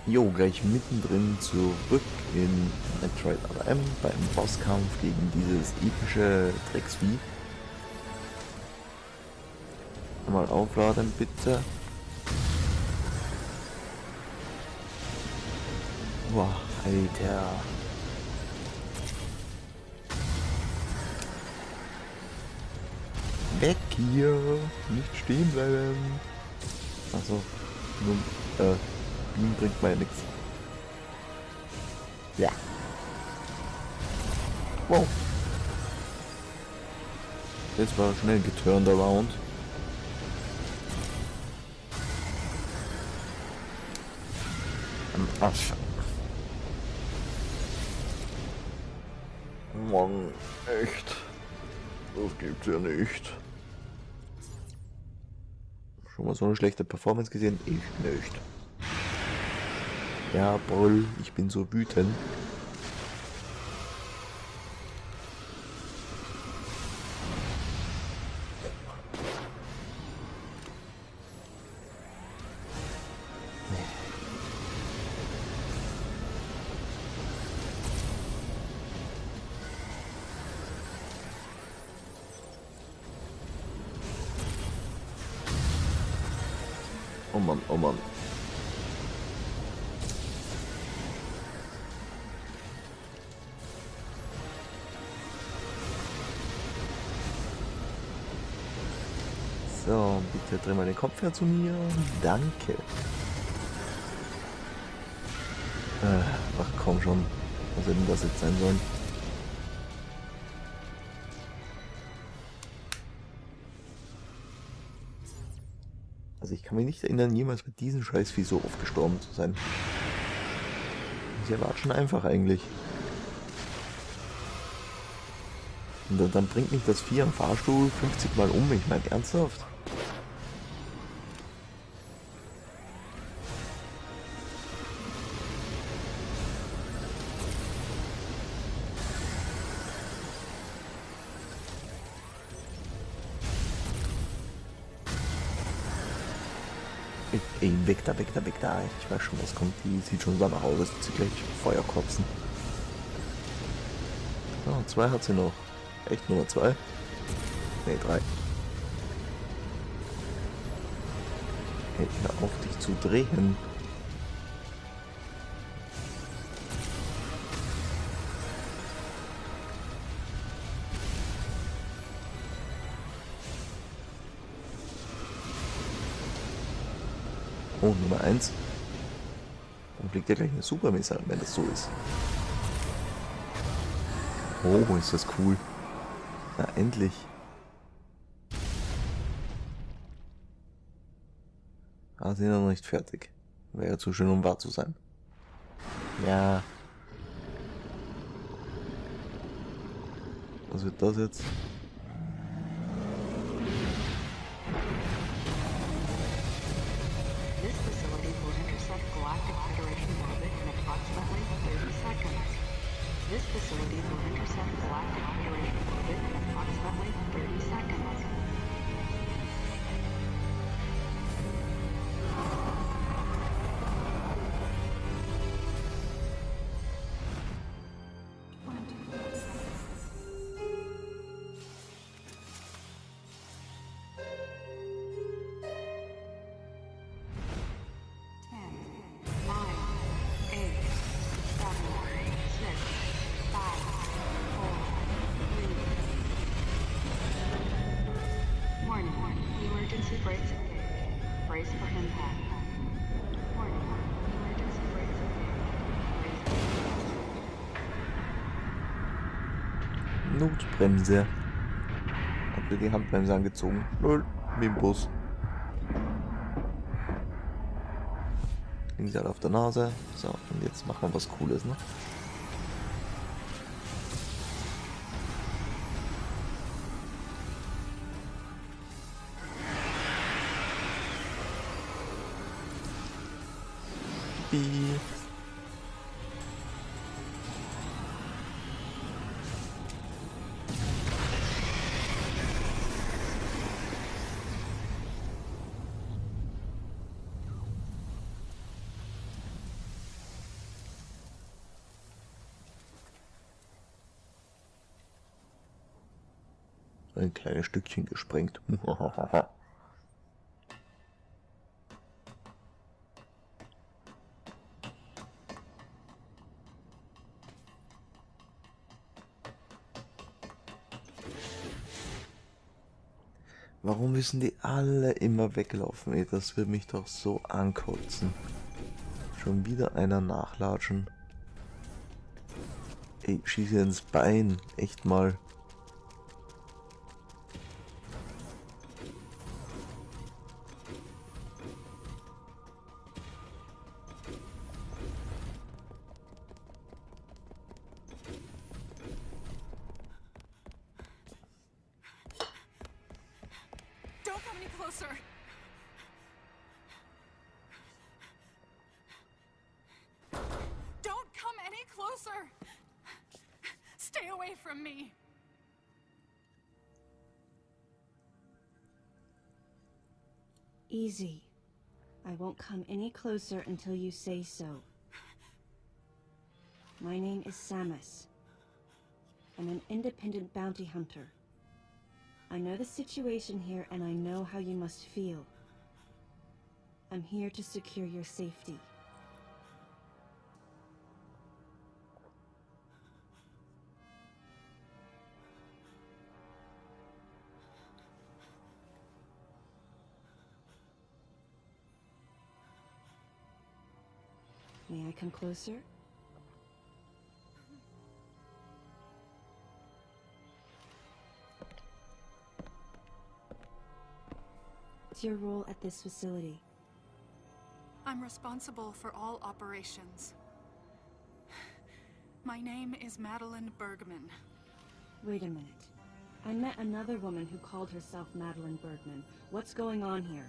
Jo, gleich mittendrin zurück in Metroid AM beim Bosskampf gegen dieses epische Drecksvieh. Mal aufladen, bitte. Boah, Alter. Weg hier! Nicht stehen bleiben! Achso, nur, Beam bringt mir ja nichts. Ja. Wow. Jetzt war schnell geturnt around. Am Arsch. Mann, echt. Das gibt's ja nicht. Schon mal so eine schlechte Performance gesehen? Ich nicht. Ja, Paul, ich bin so wütend. Oh Mann, oh Mann. So, bitte dreh mal den Kopf her zu mir. Danke. Ach komm schon. Was hätte denn das jetzt sein sollen? Also ich kann mich nicht erinnern, jemals mit diesem Scheißvieh so oft gestorben zu sein. Ich erwarte schon einfach eigentlich. Und dann bringt mich das Vieh am Fahrstuhl 50 Mal um. Ich meine, ernsthaft? Ey, weg da, weg da, weg da. Ich weiß schon, was kommt. Die sieht schon danach aus. Das sieht gleich Feuer kopsen. Oh, 2 hat sie noch. Echt Nummer 2? Ne, 3. Hey, hör auf dich zu drehen. Oh, Nummer 1. Dann fliegt ja gleich eine Supermissile, wenn das so ist. Oh, ist das cool. Na, endlich. Ah, sind ja noch nicht fertig. Wäre ja zu schön, um wahr zu sein. Ja. Was wird das jetzt? This facility will intercept Galactic Federation orbit in approximately 30 seconds. This facility will intercept Galactic Federation orbit in approximately 30 seconds. Emergency brakes engaged. Brace for impact. Warning. Emergency brakes engaged. Notbremse. Hab mir die Handbremse angezogen. Null. Wie im Bus. Links halt auf der Nase. So, und jetzt machen wir was Cooles, ne? Wie? ein kleines Stückchen gesprengt. Warum müssen die alle immer weglaufen? Ey, das wird mich doch so ankotzen. Schon wieder einer nachlatschen. Ey, schieß ihr ins Bein. Echt mal. Don't come any closer. Don't come any closer. Stay away from me. Easy. I won't come any closer until you say so. My name is Samus. I'm an independent bounty hunter. I know the situation here and I know how you must feel. I'm here to secure your safety. May I come closer? What's your role at this facility? I'm responsible for all operations. My name is Madeline Bergman. Wait a minute. I met another woman who called herself Madeline Bergman. What's going on here?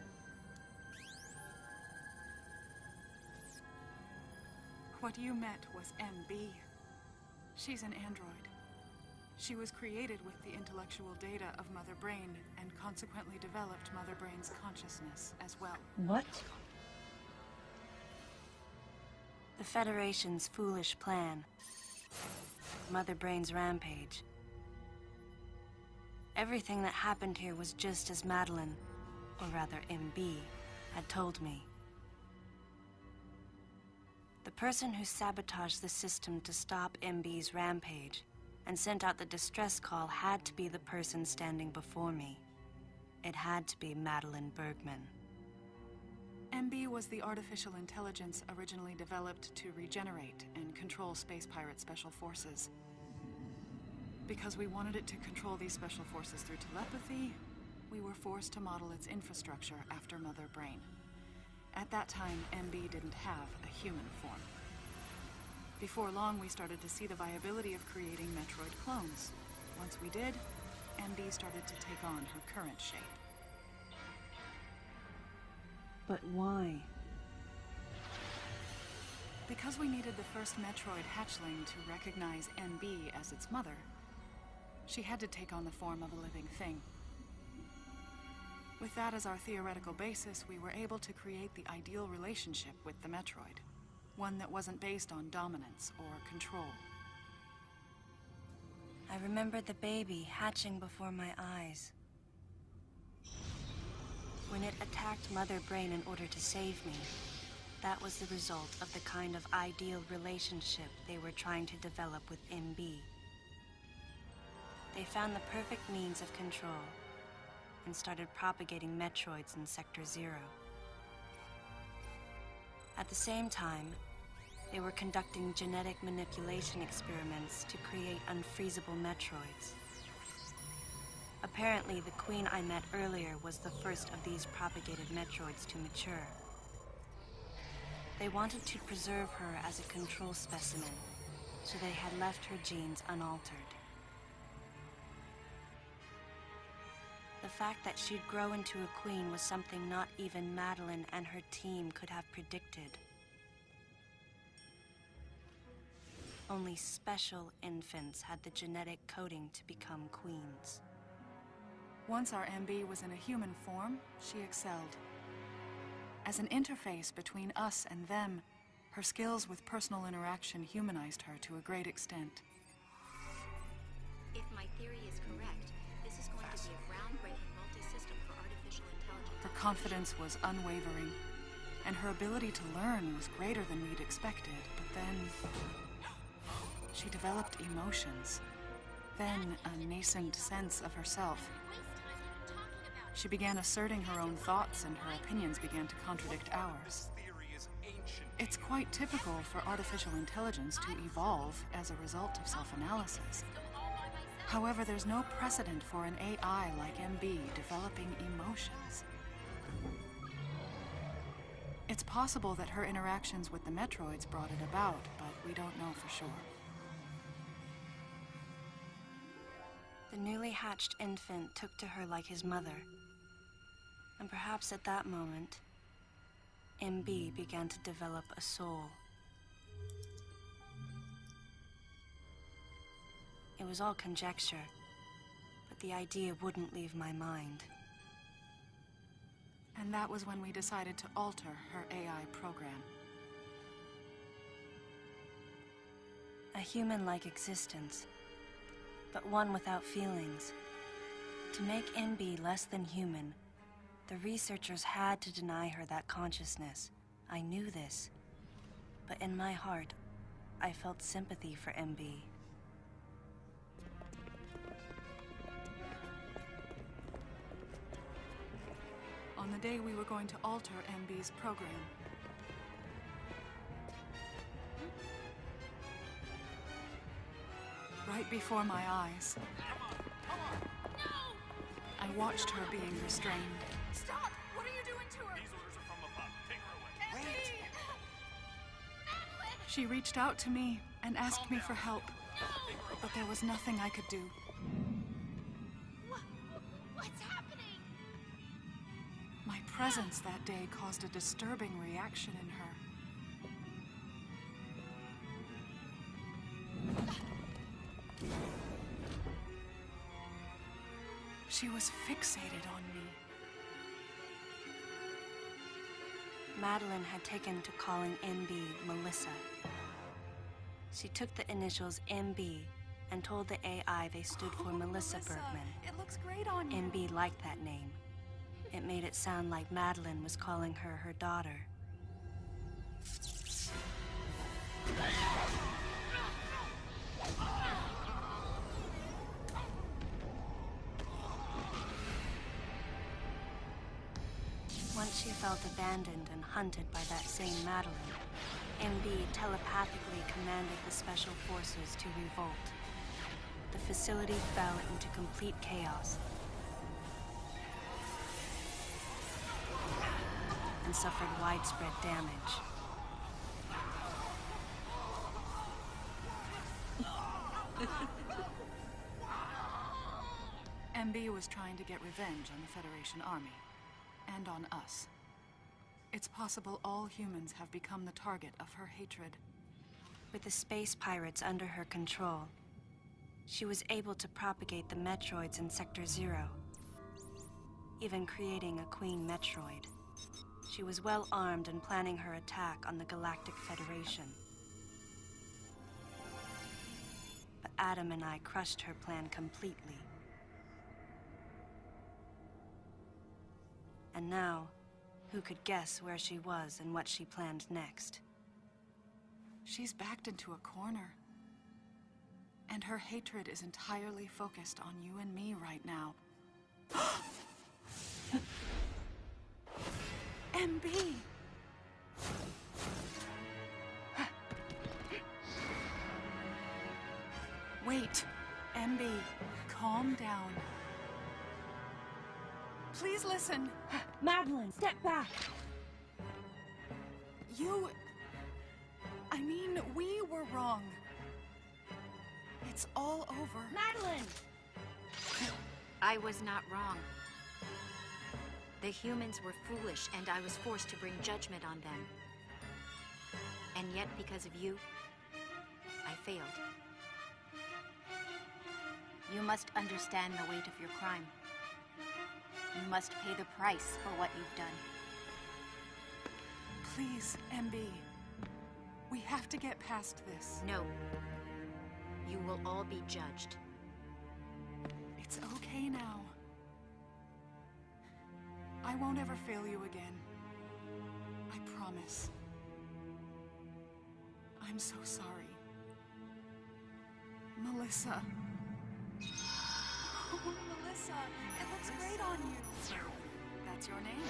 What you met was MB. She's an android. She was created with the intellectual data of Mother Brain and consequently developed Mother Brain's consciousness as well. What? The Federation's foolish plan. Mother Brain's rampage. Everything that happened here was just as Madeline, or rather MB, had told me. The person who sabotaged the system to stop MB's rampage and sent out the distress call had to be the person standing before me. It had to be Madeline Bergman. MB was the artificial intelligence originally developed to regenerate and control space pirate special forces. Because we wanted it to control these special forces through telepathy, we were forced to model its infrastructure after Mother Brain. At that time, MB didn't have a human form. Before long, we started to see the viability of creating Metroid clones. Once we did, MB started to take on her current shape. But why? Because we needed the first Metroid hatchling to recognize MB as its mother, she had to take on the form of a living thing. With that as our theoretical basis, we were able to create the ideal relationship with the Metroid. One that wasn't based on dominance or control. I remember the baby hatching before my eyes. When it attacked Mother Brain in order to save me, that was the result of the kind of ideal relationship they were trying to develop with MB. They found the perfect means of control and started propagating Metroids in Sector 0. At the same time, they were conducting genetic manipulation experiments to create unfreezable Metroids. Apparently, the queen I met earlier was the first of these propagated Metroids to mature. They wanted to preserve her as a control specimen, so they had left her genes unaltered. The fact that she'd grow into a queen was something not even Madeline and her team could have predicted. Only special infants had the genetic coding to become queens. Once our MB was in a human form, she excelled. As an interface between us and them, her skills with personal interaction humanized her to a great extent. If my theory is correct, this is going to confidence was unwavering, and her ability to learn was greater than we'd expected. But then she developed emotions, then a nascent sense of herself. She began asserting her own thoughts, and her opinions began to contradict ours. It's quite typical for artificial intelligence to evolve as a result of self-analysis. However, there's no precedent for an AI like MB developing emotions. It's possible that her interactions with the Metroids brought it about, but we don't know for sure. The newly hatched infant took to her like his mother. And perhaps at that moment, MB began to develop a soul. It was all conjecture, but the idea wouldn't leave my mind. And that was when we decided to alter her AI program. A human-like existence, but one without feelings. To make MB less than human, the researchers had to deny her that consciousness. I knew this, but in my heart, I felt sympathy for MB. On the day we were going to alter MB's program, right before my eyes, I watched her being restrained. Stop! What are you doing to her? These orders are from above. Take her away. Wait! She reached out to me and asked me for help, but there was nothing I could do. What's happening? My presence that day caused a disturbing reaction in her. She was fixated on me. Madeline had taken to calling MB Melissa. She took the initials MB and told the AI they stood for Melissa Bergman. It looks great on you. MB liked that name. It made it sound like Madeline was calling her her daughter. Once she felt abandoned and hunted by that same Madeline, MB telepathically commanded the Special Forces to revolt. The facility fell into complete chaos and suffered widespread damage. MB was trying to get revenge on the Federation Army. And on us. It's possible all humans have become the target of her hatred. With the space pirates under her control, she was able to propagate the Metroids in Sector 0, even creating a Queen Metroid. She was well armed and planning her attack on the Galactic Federation. But Adam and I crushed her plan completely. And now, who could guess where she was and what she planned next? She's backed into a corner. And her hatred is entirely focused on you and me right now. MB! Wait, MB, calm down. Please listen. Madeline, step back! I mean, we were wrong. It's all over. Madeline! I was not wrong. The humans were foolish, and I was forced to bring judgment on them. And yet, because of you, I failed. You must understand the weight of your crime. You must pay the price for what you've done. Please, MB. We have to get past this. No. You will all be judged. It's okay now. I won't ever fail you again. I promise. I'm so sorry. Melissa. Oh, Melissa, it looks great on you. So, that's your name?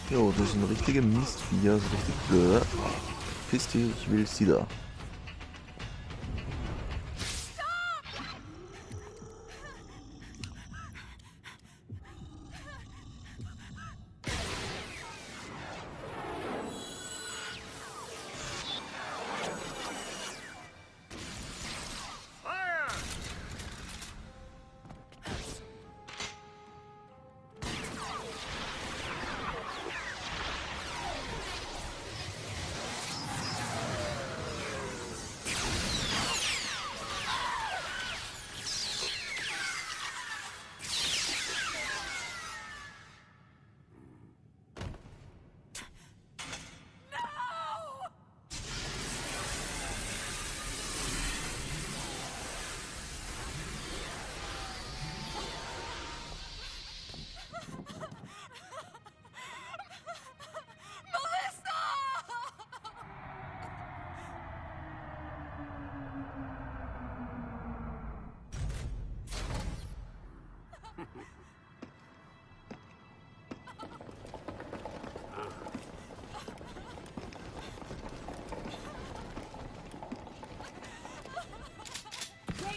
Jo, das sind richtige Mistviecher, so richtig blöd. Piss dich, ich will sie da.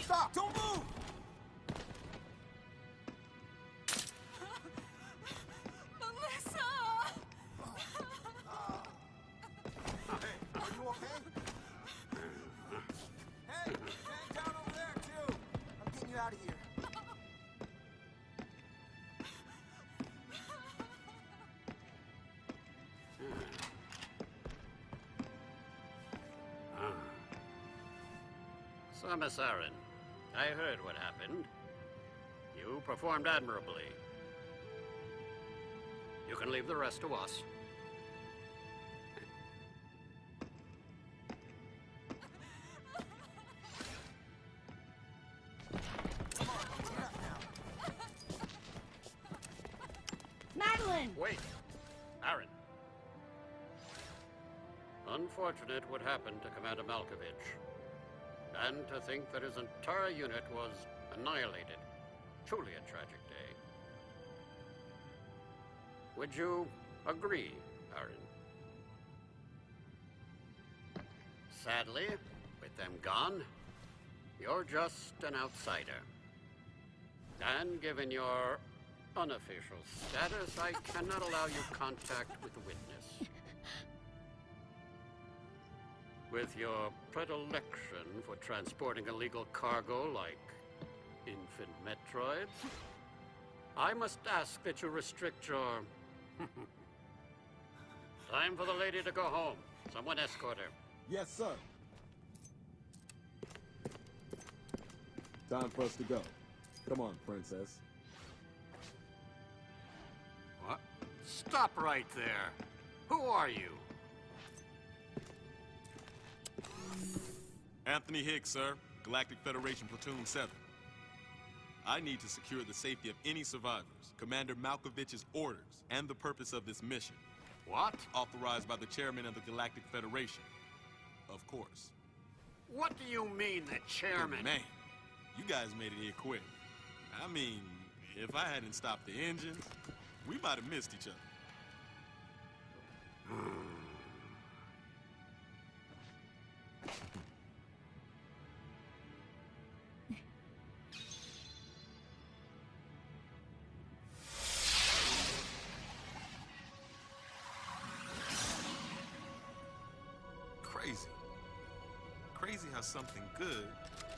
Stop! Don't move! Melissa! Hey, are you okay? Hey, hang down over there, too! I'm getting you out of here. Samasaran, I heard what happened. You performed admirably. You can leave the rest to us. happen? Wait! Aaron. Unfortunate what happened to Commander Malkovich. And to think that his entire unit was annihilated. Truly a tragic day. Would you agree, Aaron? Sadly, with them gone, you're just an outsider. And given your unofficial status, I cannot allow you contact with the witness. With your predilection for transporting illegal cargo like infant Metroids, I must ask that you restrict your... Time for the lady to go home. Someone escort her. Yes, sir. Time for us to go. Come on, princess. What? Stop right there. Who are you? Anthony Higgs, sir. Galactic Federation Platoon 7. I need to secure the safety of any survivors, Commander Malkovich's orders, and the purpose of this mission. What? Authorized by the chairman of the Galactic Federation. Of course. What do you mean, the chairman? But man, you guys made it here quick. I mean, if I hadn't stopped the engines, we might have missed each other. Crazy. Crazy how something good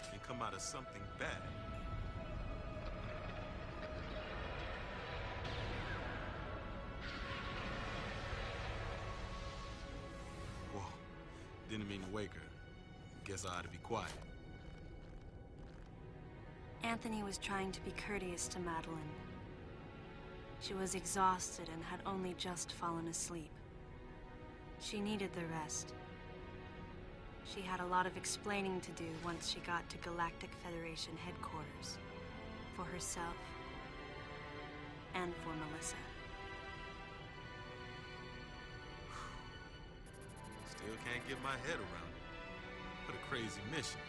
can come out of something bad. Whoa, didn't mean to wake her. Guess I ought to be quiet. Anthony was trying to be courteous to Madeline. She was exhausted and had only just fallen asleep. She needed the rest. She had a lot of explaining to do once she got to Galactic Federation headquarters. For herself. And for Melissa. Still can't get my head around it. What a crazy mission.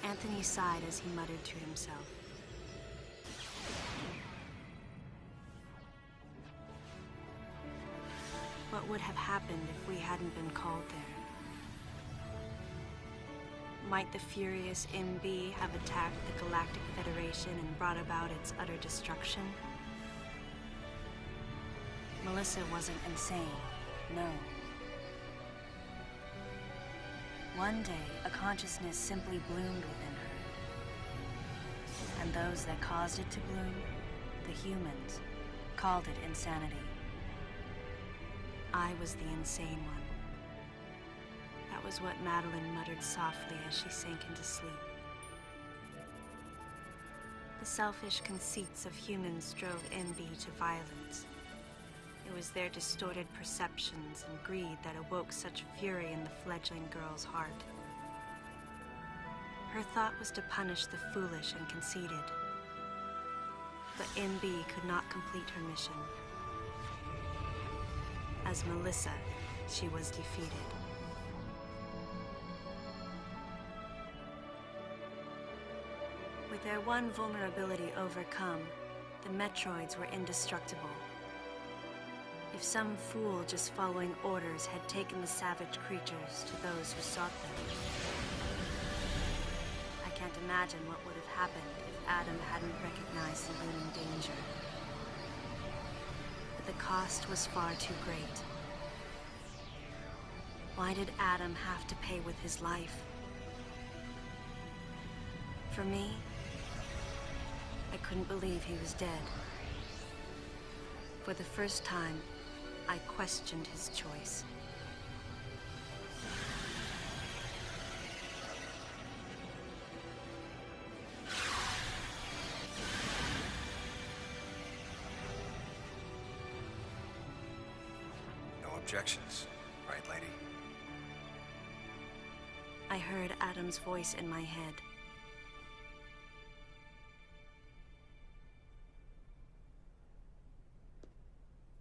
Anthony sighed as he muttered to himself. What would have happened if we hadn't been called there? Might the furious MB have attacked the Galactic Federation and brought about its utter destruction? Melissa wasn't insane, no. One day, a consciousness simply bloomed within her. And those that caused it to bloom, the humans, called it insanity. I was the insane one. That was what Madeline muttered softly as she sank into sleep. The selfish conceits of humans drove MB to violence. It was their distorted perceptions and greed that awoke such fury in the fledgling girl's heart. Her thought was to punish the foolish and conceited. But MB could not complete her mission. As Melissa, she was defeated. With their one vulnerability overcome, the Metroids were indestructible. If some fool just following orders had taken the savage creatures to those who sought them. I can't imagine what would have happened if Adam hadn't recognized the looming danger. But the cost was far too great. Why did Adam have to pay with his life? For me, I couldn't believe he was dead. For the first time, I questioned his choice. No objections, right, lady? I heard Adam's voice in my head.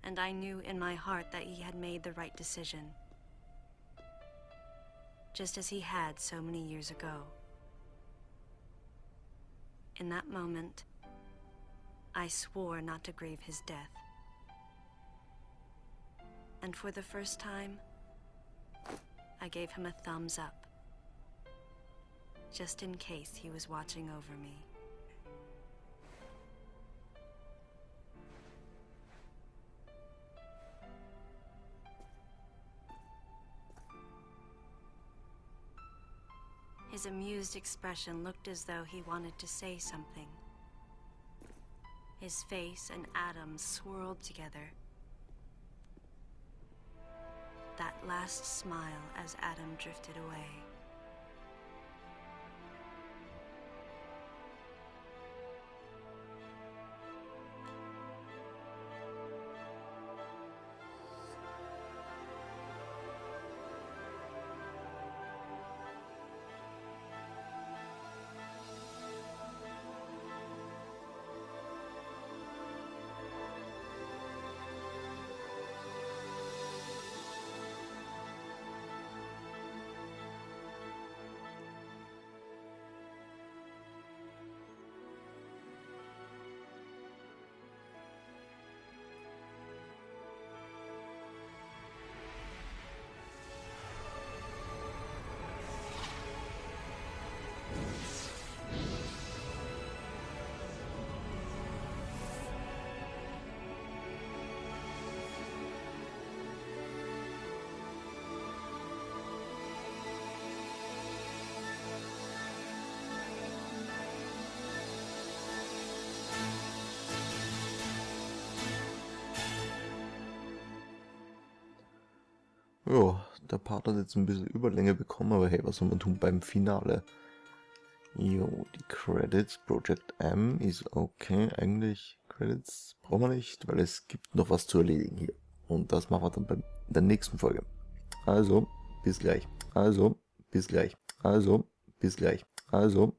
and I knew in my heart that he had made the right decision. Just as he had so many years ago. In that moment, I swore not to grieve his death. And for the first time, I gave him a thumbs up, just in case he was watching over me. His amused expression looked as though he wanted to say something. His face and Adam's swirled together. That last smile as Adam drifted away. Jo, der Part hat jetzt ein bisschen Überlänge bekommen, aber hey, was soll man tun beim Finale? Jo, die Credits, Project M ist okay, eigentlich Credits brauchen wir nicht, weil es gibt noch was zu erledigen hier. Und das machen wir dann bei der nächsten Folge. Also, bis gleich. Also, bis gleich. Also, bis gleich. Also,